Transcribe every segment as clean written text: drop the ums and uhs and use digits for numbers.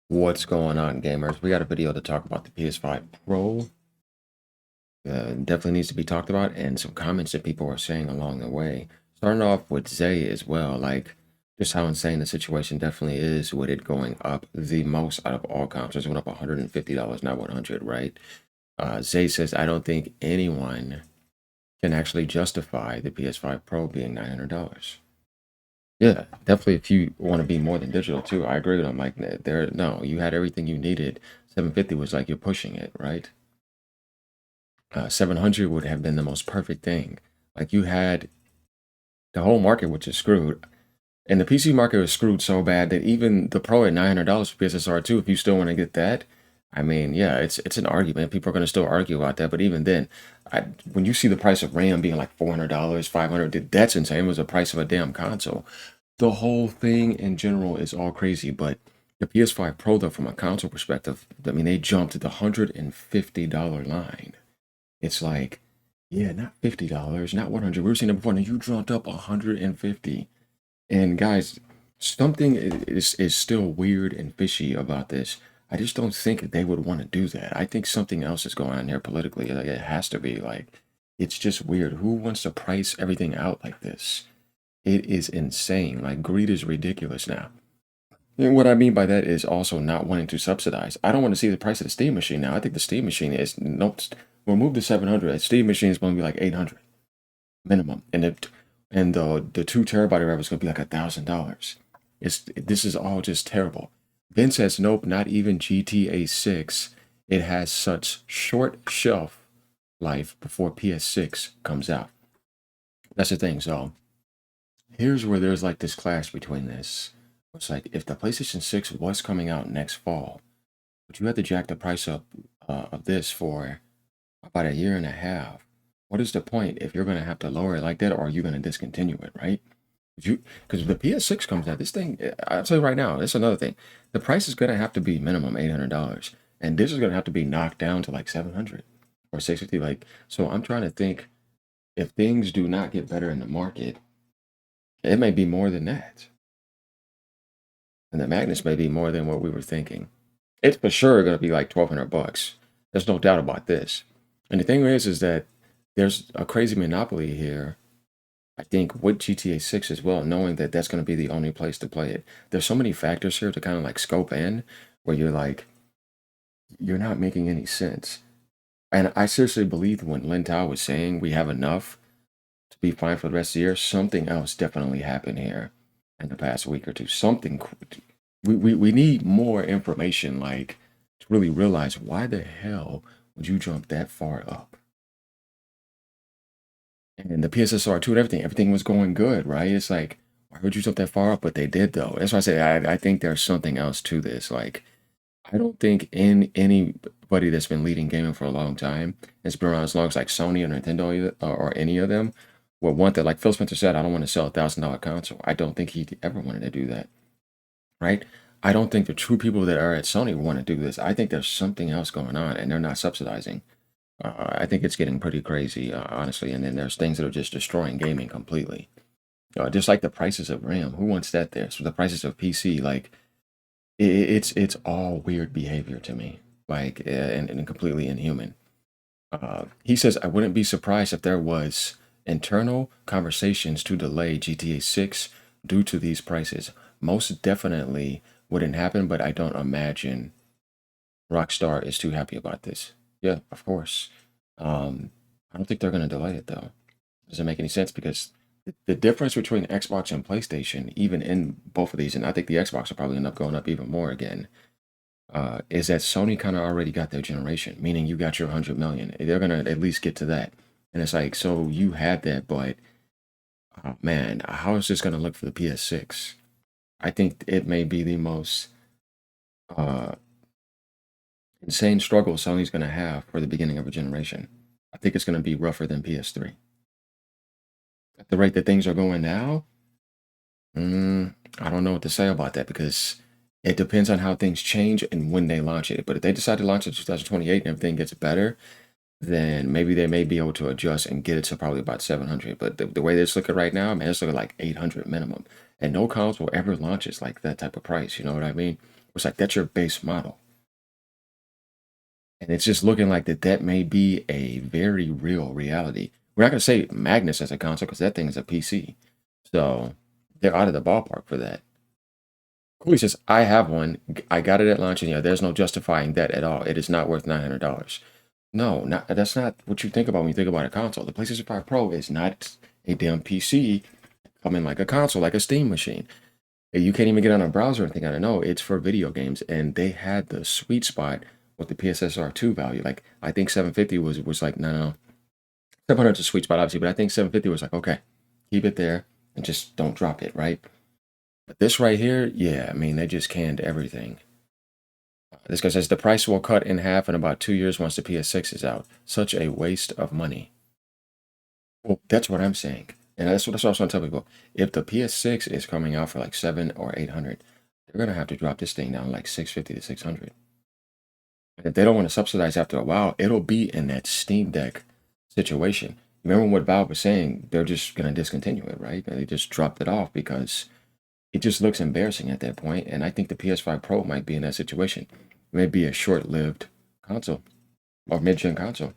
What's going on, gamers? We got a video to talk about the PS5 Pro. Definitely needs to be talked about, and some comments that people are saying along the way. Starting off with Zay as well, like just how insane the situation definitely is with it going up the most out of all consoles. It went up $150, not 100, right? Zay says, I don't think anyone can actually justify the PS5 Pro being $900. Yeah, definitely. If you want to be more than digital too, I agree with him. Like there, no, you had everything you needed. 750 was like you're pushing it, right? 700 would have been the most perfect thing. Like you had the whole market, which is screwed, and the PC market was screwed so bad that even the Pro at $900 for PSSR 2, if you still want to get that, I mean, yeah, it's an argument. People are going to still argue about that, but even then, when you see the price of RAM being like $400, 500, that's insane. It was the price of a damn console. The whole thing in general is all crazy, but the PS5 Pro, though, from a console perspective, I mean, they jumped to the $150 line. It's like, yeah, not $50, not 100. We were seeing it before, and you jumped up 150. And guys, something is still weird and fishy about this. I just don't think they would want to do that. I think something else is going on here politically. Like it has to be. Like it's just weird. Who wants to price everything out like this? It is insane. Like greed is ridiculous now. And what I mean by that is also not wanting to subsidize. I don't want to see the price of the Steam machine now. I think the Steam machine is nope. We'll move to 700. A Steam machine is going to be like 800 minimum, and the 2 terabyte RAM is going to be like $1,000. This is all just terrible. Ben says nope, not even GTA 6. It has such short shelf life before PS6 comes out. That's the thing. So here's where there's like this clash between this. It's like if the PlayStation 6 was coming out next fall, but you had to jack the price up of this for about a year and a half. What is the point if you're going to have to lower it like that, or are you going to discontinue it, right? Because if the PS6 comes out, this thing, I'll tell you right now, it's another thing. The price is going to have to be minimum $800, and this is going to have to be knocked down to like 700 or 650. Like, so I'm trying to think if things do not get better in the market, it may be more than that. And the Magnus may be more than what we were thinking. It's for sure going to be like 1,200 bucks. There's no doubt about this. And the thing is that there's a crazy monopoly here. I think with GTA 6 as well, knowing that that's going to be the only place to play it. There's so many factors here to kind of like scope in where you're like, you're not making any sense. And I seriously believe when Lin Tao was saying we have enough to be fine for the rest of the year, something else definitely happened here in the past week or two. Something, we need more information, like to really realize why the hell would you jump that far up? And the PSSR 2 and everything was going good, right? It's like, why would you jump that far up? But they did though. That's why I say I think there's something else to this. Like, I don't think in anybody that's been leading gaming for a long time, it's been around as long as like Sony or Nintendo or any of them, would want that. Like Phil Spencer said, I don't want to sell $1,000 console. I don't think he ever wanted to do that, right? I don't think the true people that are at Sony want to do this. I think there's something else going on, and they're not subsidizing. I think it's getting pretty crazy, honestly. And then there's things that are just destroying gaming completely. Just like the prices of RAM. Who wants that there? So the prices of PC, like it's all weird behavior to me, like and completely inhuman. He says I wouldn't be surprised if there was internal conversations to delay GTA 6 due to these prices. Most definitely wouldn't happen, but I don't imagine Rockstar is too happy about this. Yeah, of course. I don't think they're going to delay it though. Doesn't make any sense because the difference between Xbox and PlayStation, even in both of these, and I think the Xbox will probably end up going up even more again, is that Sony kind of already got their generation, meaning you got your 100 million. They're going to at least get to that. And it's like, so you had that, but man, how is this going to look for the PS6? I think it may be the most uh, insane struggle Sony's going to have for the beginning of a generation. I think it's going to be rougher than PS3. At the rate that things are going now, I don't know what to say about that because it depends on how things change and when they launch it. But if they decide to launch it in 2028 and everything gets better, then maybe they may be able to adjust and get it to probably about 700. But the way it's looking right now, man, it's looking like 800 minimum. And no console ever launches like that type of price. You know what I mean? It's like that's your base model. And it's just looking like that may be a very real reality. We're not going to say Magnus as a console because that thing is a PC. So they're out of the ballpark for that. Cooley says, I have one. I got it at launch, and yeah, there's no justifying that at all. It is not worth $900. No, that's not what you think about when you think about a console. The PlayStation 5 Pro is not a damn PC coming like a console, like a Steam machine. You can't even get on a browser and think, I don't know, it's for video games. And they had the sweet spot with the PSSR 2 value. Like, I think 750 was like, no. 700 is a sweet spot, obviously, but I think 750 was like, okay, keep it there and just don't drop it, right? But this right here, yeah, I mean, they just canned everything. This guy says the price will cut in half in about 2 years once the PS6 is out. Such a waste of money. Well, that's what I'm saying. And that's what I was trying to tell people. If the PS6 is coming out for like 700 or 800, they're going to have to drop this thing down like 650 to 600. And if they don't want to subsidize after a while, it'll be in that Steam Deck situation. Remember what Valve was saying? They're just going to discontinue it, right? And they just dropped it off because it just looks embarrassing at that point. And I think the PS5 Pro might be in that situation. It may be a short-lived console or mid-gen console.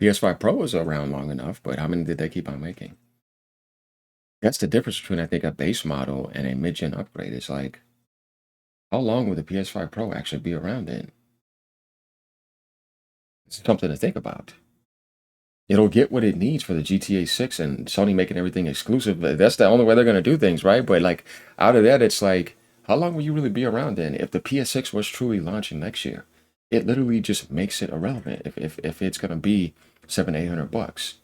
PS5 Pro was around long enough, but how many did they keep on making? That's the difference between, I think, a base model and a mid-gen upgrade. It's like, how long will the PS5 Pro actually be around then? It's something to think about. It'll get what it needs for the GTA 6 and Sony making everything exclusive. That's the only way they're going to do things, right? But like out of that, it's like, how long will you really be around then? If the PS6 was truly launching next year, it literally just makes it irrelevant. If it's going to be $700-800,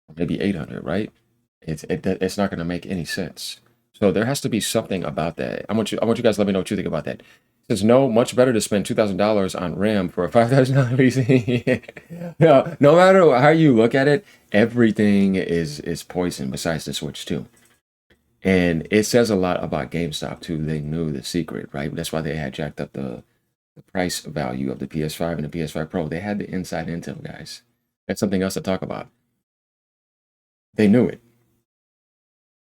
or maybe 800, right? It's not going to make any sense. So there has to be something about that. I want you guys to let me know what you think about that. It says no, much better to spend $2,000 on RAM for a $5,000 PC. No matter how you look at it, everything is poison besides the Switch 2. And it says a lot about GameStop too. They knew the secret, right? That's why they had jacked up the price value of the PS5 and the PS5 Pro. They had the inside intel, guys. That's something else to talk about. They knew it.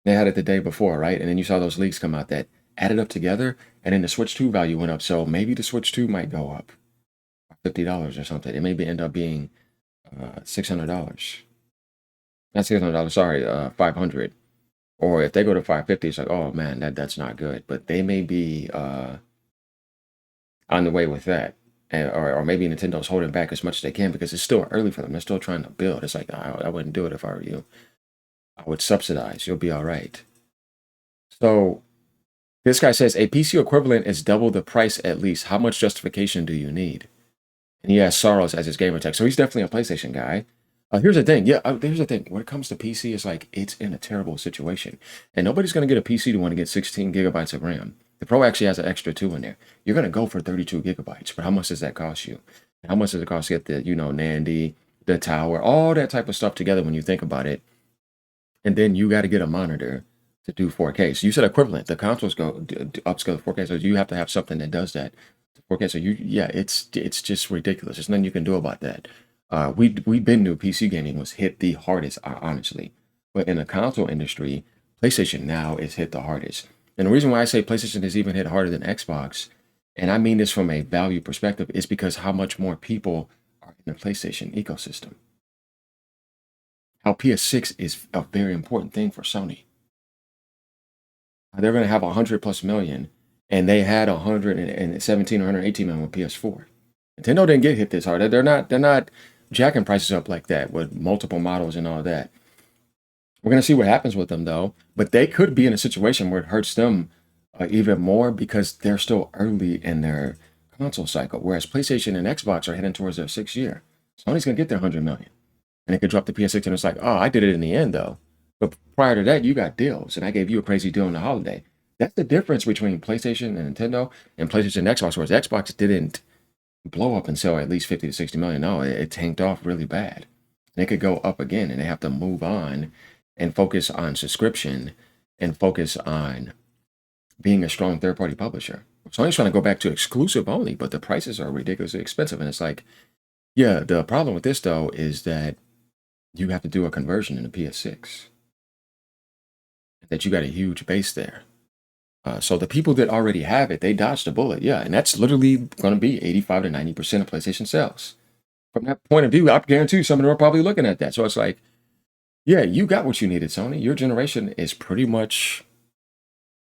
They had it the day before, right? And then you saw those leaks come out that added up together, and then the Switch 2 value went up. So maybe the Switch 2 might go up $50 or something. It may end up being $600. Not $600, sorry, 500. Or if they go to 550, it's like, oh man, that's not good. But they may be on the way with that. Or maybe Nintendo's holding back as much as they can because it's still early for them. They're still trying to build. It's like, I wouldn't do it if I were you. I would subsidize. You'll be all right. So this guy says a PC equivalent is double the price at least. How much justification do you need? And he has Soros as his gamer tech. So he's definitely a PlayStation guy. Here's the thing. Yeah, here's the thing. When it comes to PC, it's like it's in a terrible situation. And nobody's going to get a PC to want to get 16 gigabytes of RAM. The Pro actually has an extra 2 in there. You're going to go for 32 gigabytes. But how much does that cost you? How much does it cost to get the, Nandy, the tower, all that type of stuff together when you think about it? And then you got to get a monitor to do 4K. So you said equivalent. The consoles go upscale to 4K. So you have to have something that does that to 4K. So it's just ridiculous. There's nothing you can do about that. We've been knew PC gaming was hit the hardest, honestly. But in the console industry, PlayStation now is hit the hardest. And the reason why I say PlayStation is even hit harder than Xbox, and I mean this from a value perspective, is because how much more people are in the PlayStation ecosystem. How PS6 is a very important thing for Sony. They're going to have 100 plus million, and they had 117 or 118 million with PS4. Nintendo didn't get hit this hard. They're not jacking prices up like that with multiple models and all that. We're going to see what happens with them though, but they could be in a situation where it hurts them even more because they're still early in their console cycle, whereas PlayStation and Xbox are heading towards their 6th year. Sony's going to get their 100 million. And it could drop the PS6 and it's like, oh, I did it in the end though. But prior to that, you got deals, and I gave you a crazy deal on the holiday. That's the difference between PlayStation and Nintendo and PlayStation and Xbox, whereas Xbox didn't blow up and sell at least 50 to 60 million. No, it tanked off really bad. And it could go up again, and they have to move on and focus on subscription and focus on being a strong third-party publisher. Sony's trying to go back to exclusive only, but the prices are ridiculously expensive. And it's like, yeah, the problem with this though is that you have to do a conversion in the PS6. That you got a huge base there. So the people that already have it, they dodged a bullet. Yeah, and that's literally going to be 85 to 90% of PlayStation sales. From that point of view, I guarantee you some of them are probably looking at that. So it's like, yeah, you got what you needed, Sony. Your generation is pretty much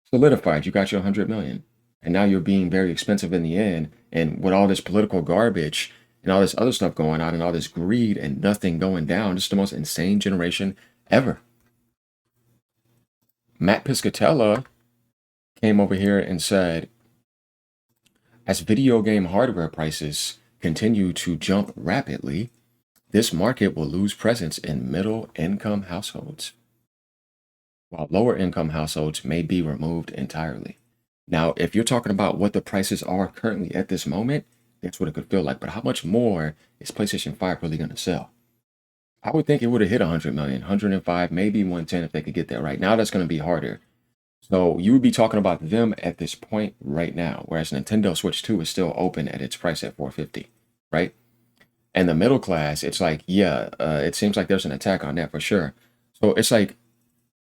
solidified. You got your 100 million. And now you're being very expensive in the end. And with all this political garbage and all this other stuff going on and all this greed and nothing going down, just the most insane generation ever. Matt Piscatella came over here and said, as video game hardware prices continue to jump rapidly, this market will lose presence in middle income households, while lower income households may be removed entirely. Now, if you're talking about what the prices are currently at this moment, that's what it could feel like. But how much more is PlayStation 5 really going to sell? I would think it would have hit 100 million, 105, maybe 110 if they could get there. Right now, that's going to be harder. So you would be talking about them at this point right now, whereas Nintendo Switch 2 is still open at its price at 450, right? And the middle class, it's like, yeah, it seems like there's an attack on that for sure. So it's like,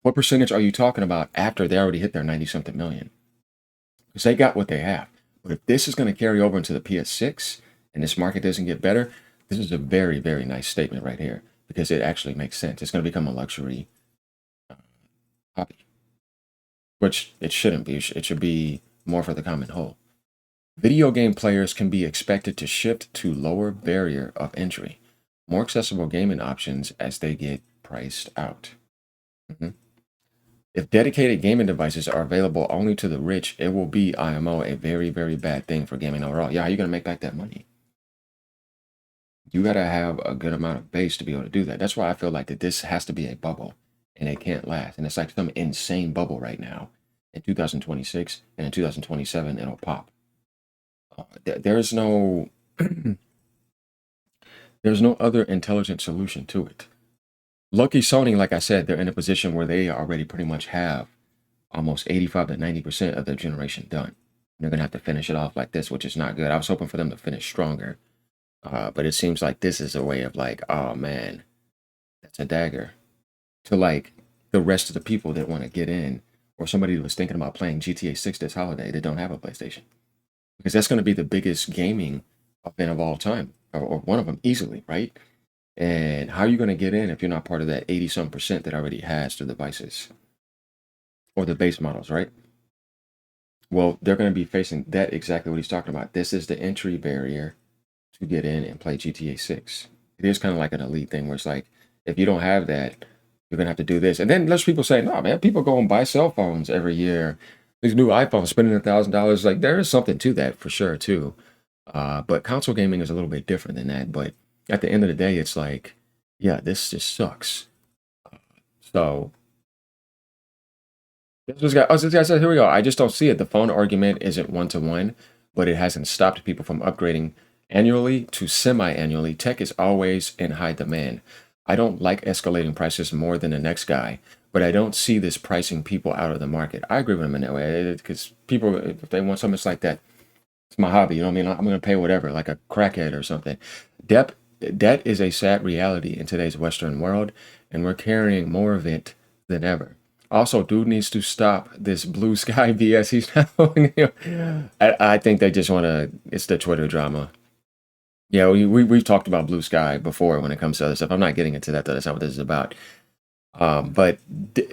what percentage are you talking about after they already hit their 90 something million? Because they got what they have. But if this is going to carry over into the PS6 and this market doesn't get better, this is a very, very nice statement right here because it actually makes sense. It's going to become a luxury hobby, which it shouldn't be. It should be more for the common whole. Video game players can be expected to shift to lower barrier of entry, more accessible gaming options as they get priced out. Mhm. If dedicated gaming devices are available only to the rich, it will be IMO a very, very bad thing for gaming overall. Yeah, how are you going to make back that money? You got to have a good amount of base to be able to do that. That's why I feel like that this has to be a bubble and it can't last. And it's like some insane bubble right now. In 2026 and in 2027, it'll pop. There's no there's no other intelligent solution to it. Lucky Sony, like I said, they're in a position where they already pretty much have almost 85 to 90% of their generation done. They're going to have to finish it off like this, which is not good. I was hoping for them to finish stronger. But it seems like this is a way of like, oh man, that's a dagger to like the rest of the people that want to get in, or somebody who was thinking about playing GTA 6 this holiday that don't have a PlayStation. Because that's going to be the biggest gaming event of all time, or one of them easily, right? And how are you going to get in if you're not part of that 80 some percent that already has the devices or the base models, right? Well, they're going to be facing that exactly what he's talking about. This is the entry barrier to get in and play GTA 6. It is kind of like an elite thing where it's like, if you don't have that, you're going to have to do this. And then there's people saying, no, man, people go and buy cell phones every year. These new iPhones, spending $1,000. Like, there is something to that for sure, too. But console gaming is a little bit different than that. But at the end of the day, it's like, yeah, this just sucks. So this guy said, here we go. I just don't see it. The phone argument isn't one to one, but it hasn't stopped people from upgrading annually to semi-annually. Tech is always in high demand. I don't like escalating prices more than the next guy, but I don't see this pricing people out of the market. I agree with him in that way because people, if they want something, it's like that. It's my hobby. You know what I mean? I'm going to pay whatever, like a crackhead or something. Debt, debt is a sad reality in today's Western world, and we're carrying more of it than ever. Also, dude needs to stop this blue sky BS. He's not. I think they just want to. It's the Twitter drama. Yeah, we've talked about blue sky before when it comes to other stuff. I'm not getting into that though. That's not what this is about. But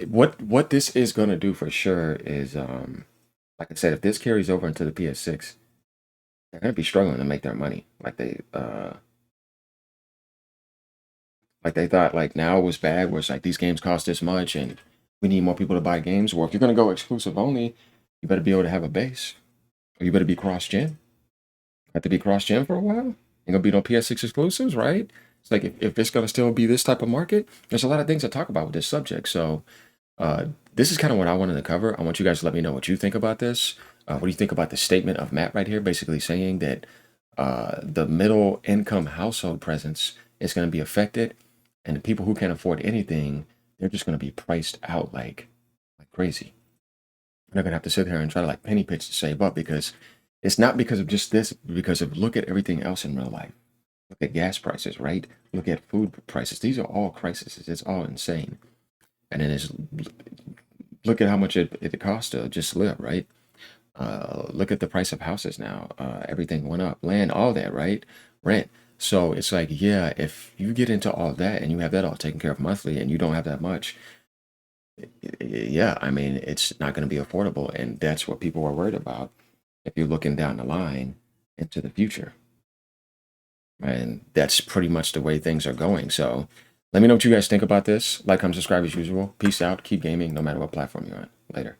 what this is going to do for sure is, like I said, if this carries over into the PS6, they're going to be struggling to make their money. Like they thought like now was bad, where it's like these games cost this much and we need more people to buy games. Or if you're gonna go exclusive only, you better be able to have a base. Or you better be cross gen. Have to be cross gen for a while. Ain't gonna be no PS6 exclusives, right? It's like if it's gonna still be this type of market, there's a lot of things to talk about with this subject. So this is kind of what I wanted to cover. I want you guys to let me know what you think about this. What do you think about the statement of Matt right here, basically saying that the middle income household presence is going to be affected, and the people who can't afford anything, they're just going to be priced out like crazy. They're going to have to sit here and try to like penny pitch to save up because it's not because of just this, because of look at everything else in real life. Look at gas prices, right? Look at food prices. These are all crises. It's all insane. And then there's look at how much it costs to just live, right? Look at the price of houses now. Everything went up, land, all that, right? Rent. So it's like, yeah, if you get into all that and you have that all taken care of monthly and you don't have that much, yeah, I mean, it's not going to be affordable. And that's what people are worried about if you're looking down the line into the future. And that's pretty much the way things are going. So let me know what you guys think about this. Like, comment, subscribe as usual. Peace out. Keep gaming no matter what platform you're on. Later.